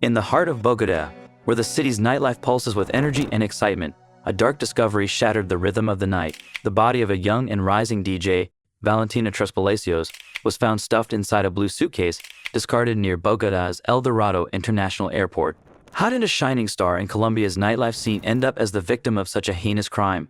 In the heart of Bogotá, where the city's nightlife pulses with energy and excitement, a dark discovery shattered the rhythm of the night. The body of a young and rising DJ, Valentina Trespalacios, was found stuffed inside a blue suitcase, discarded near Bogotá's El Dorado International Airport. How did a shining star in Colombia's nightlife scene end up as the victim of such a heinous crime?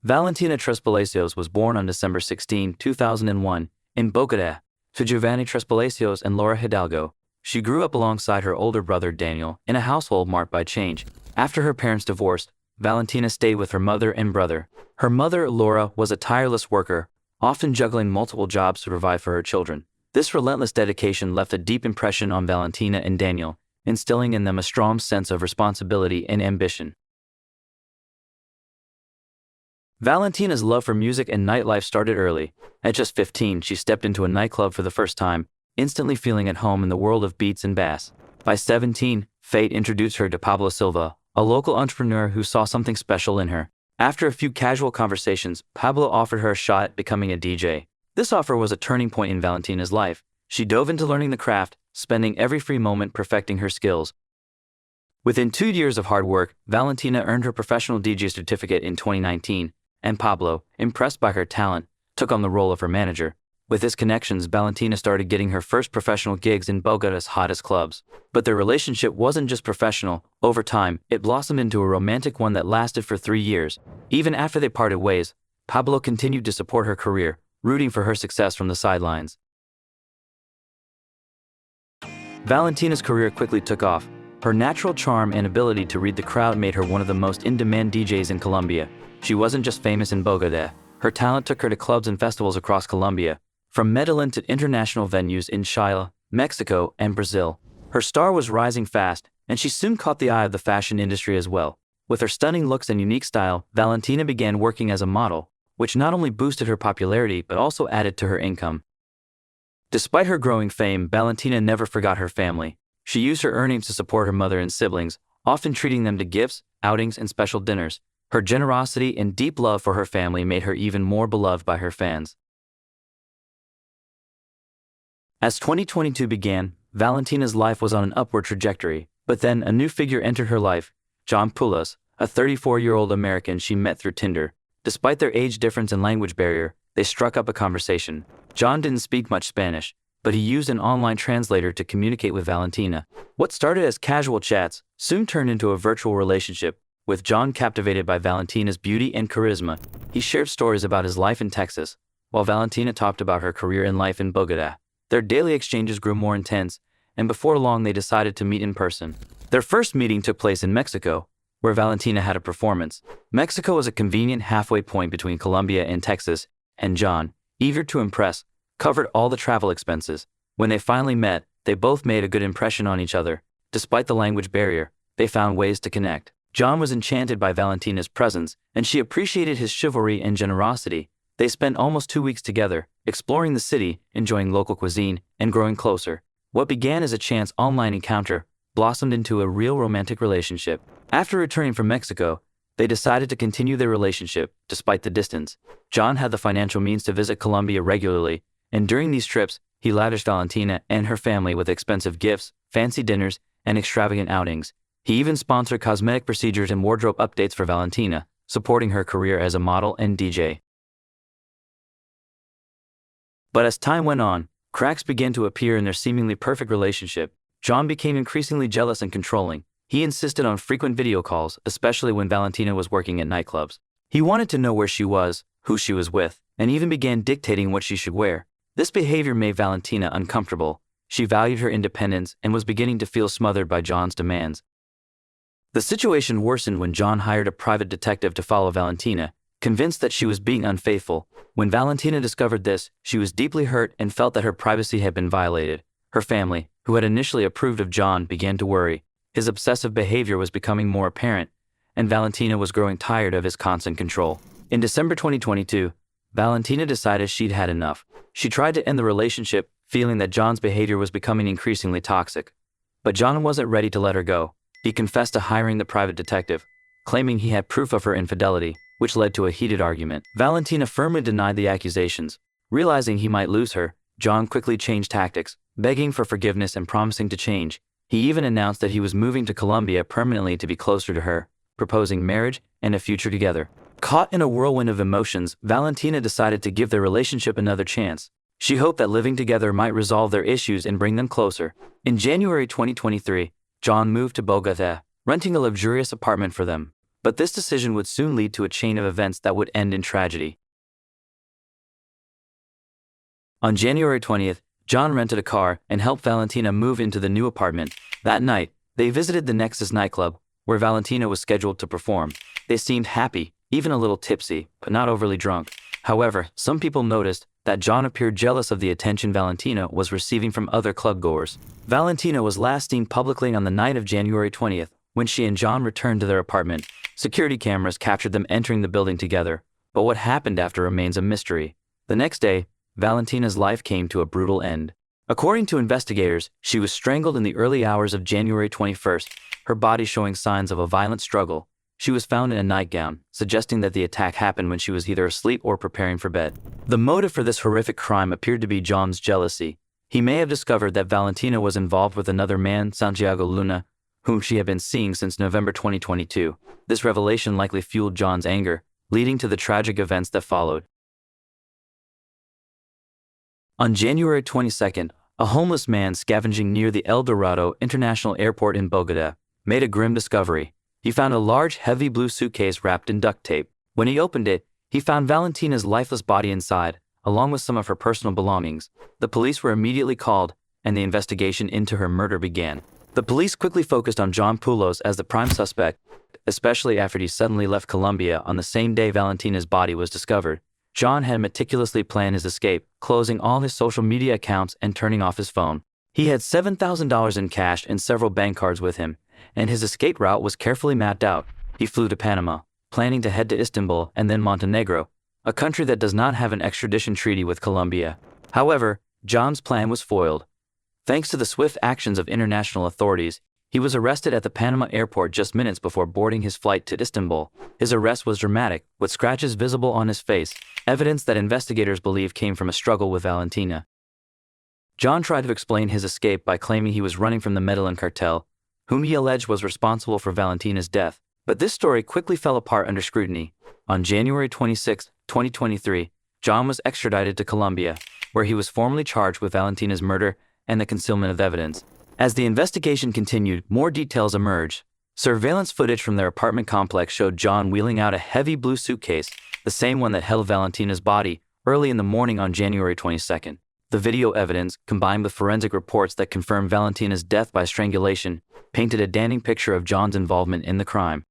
Valentina Trespalacios was born on December 16, 2001, in Bogotá, to Giovanni Trespalacios and Laura Hidalgo. She grew up alongside her older brother Daniel in a household marked by change. After her parents divorced, Valentina stayed with her mother and brother. Her mother, Laura, was a tireless worker, often juggling multiple jobs to provide for her children. This relentless dedication left a deep impression on Valentina and Daniel, instilling in them a strong sense of responsibility and ambition. Valentina's love for music and nightlife started early. At just 15, she stepped into a nightclub for the first time, instantly feeling at home in the world of beats and bass. By 17, fate introduced her to Pablo Silva, a local entrepreneur who saw something special in her. After a few casual conversations, Pablo offered her a shot at becoming a DJ. This offer was a turning point in Valentina's life. She dove into learning the craft, spending every free moment perfecting her skills. Within 2 years of hard work, Valentina earned her professional DJ certificate in 2019, and Pablo, impressed by her talent, took on the role of her manager. With his connections, Valentina started getting her first professional gigs in Bogotá's hottest clubs. But their relationship wasn't just professional. Over time, it blossomed into a romantic one that lasted for 3 years. Even after they parted ways, Pablo continued to support her career, rooting for her success from the sidelines. Valentina's career quickly took off. Her natural charm and ability to read the crowd made her one of the most in-demand DJs in Colombia. She wasn't just famous in Bogotá. Her talent took her to clubs and festivals across Colombia, from Medellin to international venues in Chile, Mexico, and Brazil. Her star was rising fast, and she soon caught the eye of the fashion industry as well. With her stunning looks and unique style, Valentina began working as a model, which not only boosted her popularity but also added to her income. Despite her growing fame, Valentina never forgot her family. She used her earnings to support her mother and siblings, often treating them to gifts, outings, and special dinners. Her generosity and deep love for her family made her even more beloved by her fans. As 2022 began, Valentina's life was on an upward trajectory, but then a new figure entered her life, John Poulos, a 34-year-old American she met through Tinder. Despite their age difference and language barrier, they struck up a conversation. John didn't speak much Spanish, but he used an online translator to communicate with Valentina. What started as casual chats soon turned into a virtual relationship. With John captivated by Valentina's beauty and charisma, he shared stories about his life in Texas, while Valentina talked about her career and life in Bogotá. Their daily exchanges grew more intense, and before long they decided to meet in person. Their first meeting took place in Mexico, where Valentina had a performance. Mexico was a convenient halfway point between Colombia and Texas, and John, eager to impress, covered all the travel expenses. When they finally met, they both made a good impression on each other. Despite the language barrier, they found ways to connect. John was enchanted by Valentina's presence, and she appreciated his chivalry and generosity. They spent almost 2 weeks together, exploring the city, enjoying local cuisine, and growing closer. What began as a chance online encounter blossomed into a real romantic relationship. After returning from Mexico, they decided to continue their relationship, despite the distance. John had the financial means to visit Colombia regularly, and during these trips, he lavished Valentina and her family with expensive gifts, fancy dinners, and extravagant outings. He even sponsored cosmetic procedures and wardrobe updates for Valentina, supporting her career as a model and DJ. But as time went on, cracks began to appear in their seemingly perfect relationship. John became increasingly jealous and controlling. He insisted on frequent video calls, especially when Valentina was working at nightclubs. He wanted to know where she was, who she was with, and even began dictating what she should wear. This behavior made Valentina uncomfortable. She valued her independence and was beginning to feel smothered by John's demands. The situation worsened when John hired a private detective to follow Valentina, convinced that she was being unfaithful. When Valentina discovered this, she was deeply hurt and felt that her privacy had been violated. Her family, who had initially approved of John, began to worry. His obsessive behavior was becoming more apparent, and Valentina was growing tired of his constant control. In December 2022, Valentina decided she'd had enough. She tried to end the relationship, feeling that John's behavior was becoming increasingly toxic. But John wasn't ready to let her go. He confessed to hiring the private detective, claiming he had proof of her infidelity, which led to a heated argument. Valentina firmly denied the accusations. Realizing he might lose her, John quickly changed tactics, begging for forgiveness and promising to change. He even announced that he was moving to Colombia permanently to be closer to her, proposing marriage and a future together. Caught in a whirlwind of emotions, Valentina decided to give their relationship another chance. She hoped that living together might resolve their issues and bring them closer. In January 2023, John moved to Bogotá, renting a luxurious apartment for them. But this decision would soon lead to a chain of events that would end in tragedy. On January 20th, John rented a car and helped Valentina move into the new apartment. That night, they visited the Nexus nightclub, where Valentina was scheduled to perform. They seemed happy, even a little tipsy, but not overly drunk. However, some people noticed that John appeared jealous of the attention Valentina was receiving from other clubgoers. Valentina was last seen publicly on the night of January 20th, when she and John returned to their apartment. Security cameras captured them entering the building together, but what happened after remains a mystery. The next day, Valentina's life came to a brutal end. According to investigators, she was strangled in the early hours of January 21st, her body showing signs of a violent struggle. She was found in a nightgown, suggesting that the attack happened when she was either asleep or preparing for bed. The motive for this horrific crime appeared to be John's jealousy. He may have discovered that Valentina was involved with another man, Santiago Luna, whom she had been seeing since November 2022. This revelation likely fueled John's anger, leading to the tragic events that followed. On January 22nd, a homeless man scavenging near the El Dorado International Airport in Bogotá made a grim discovery. He found a large, heavy blue suitcase wrapped in duct tape. When he opened it, he found Valentina's lifeless body inside, along with some of her personal belongings. The police were immediately called, and the investigation into her murder began. The police quickly focused on John Poulos as the prime suspect, especially after he suddenly left Colombia on the same day Valentina's body was discovered. John had meticulously planned his escape, closing all his social media accounts and turning off his phone. He had $7,000 in cash and several bank cards with him, and his escape route was carefully mapped out. He flew to Panama, planning to head to Istanbul and then Montenegro, a country that does not have an extradition treaty with Colombia. However, John's plan was foiled. Thanks to the swift actions of international authorities, he was arrested at the Panama airport just minutes before boarding his flight to Istanbul. His arrest was dramatic, with scratches visible on his face, evidence that investigators believe came from a struggle with Valentina. John tried to explain his escape by claiming he was running from the Medellin cartel, whom he alleged was responsible for Valentina's death. But this story quickly fell apart under scrutiny. On January 26, 2023, John was extradited to Colombia, where he was formally charged with Valentina's murder and the concealment of evidence. As the investigation continued, more details emerged. Surveillance footage from their apartment complex showed John wheeling out a heavy blue suitcase, the same one that held Valentina's body, early in the morning on January 22nd. The video evidence, combined with forensic reports that confirmed Valentina's death by strangulation, painted a damning picture of John's involvement in the crime.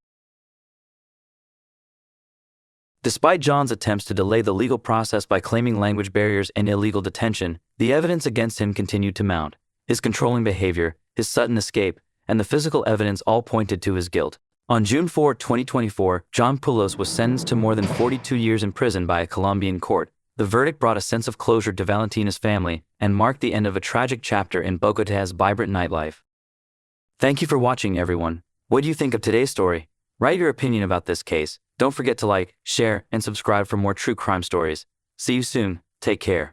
Despite John's attempts to delay the legal process by claiming language barriers and illegal detention, the evidence against him continued to mount. His controlling behavior, his sudden escape, and the physical evidence all pointed to his guilt. On June 4, 2024, John Poulos was sentenced to more than 42 years in prison by a Colombian court. The verdict brought a sense of closure to Valentina's family and marked the end of a tragic chapter in Bogotá's vibrant nightlife. Thank you for watching, everyone. What do you think of today's story? Write your opinion about this case. Don't forget to like, share, and subscribe for more true crime stories. See you soon. Take care.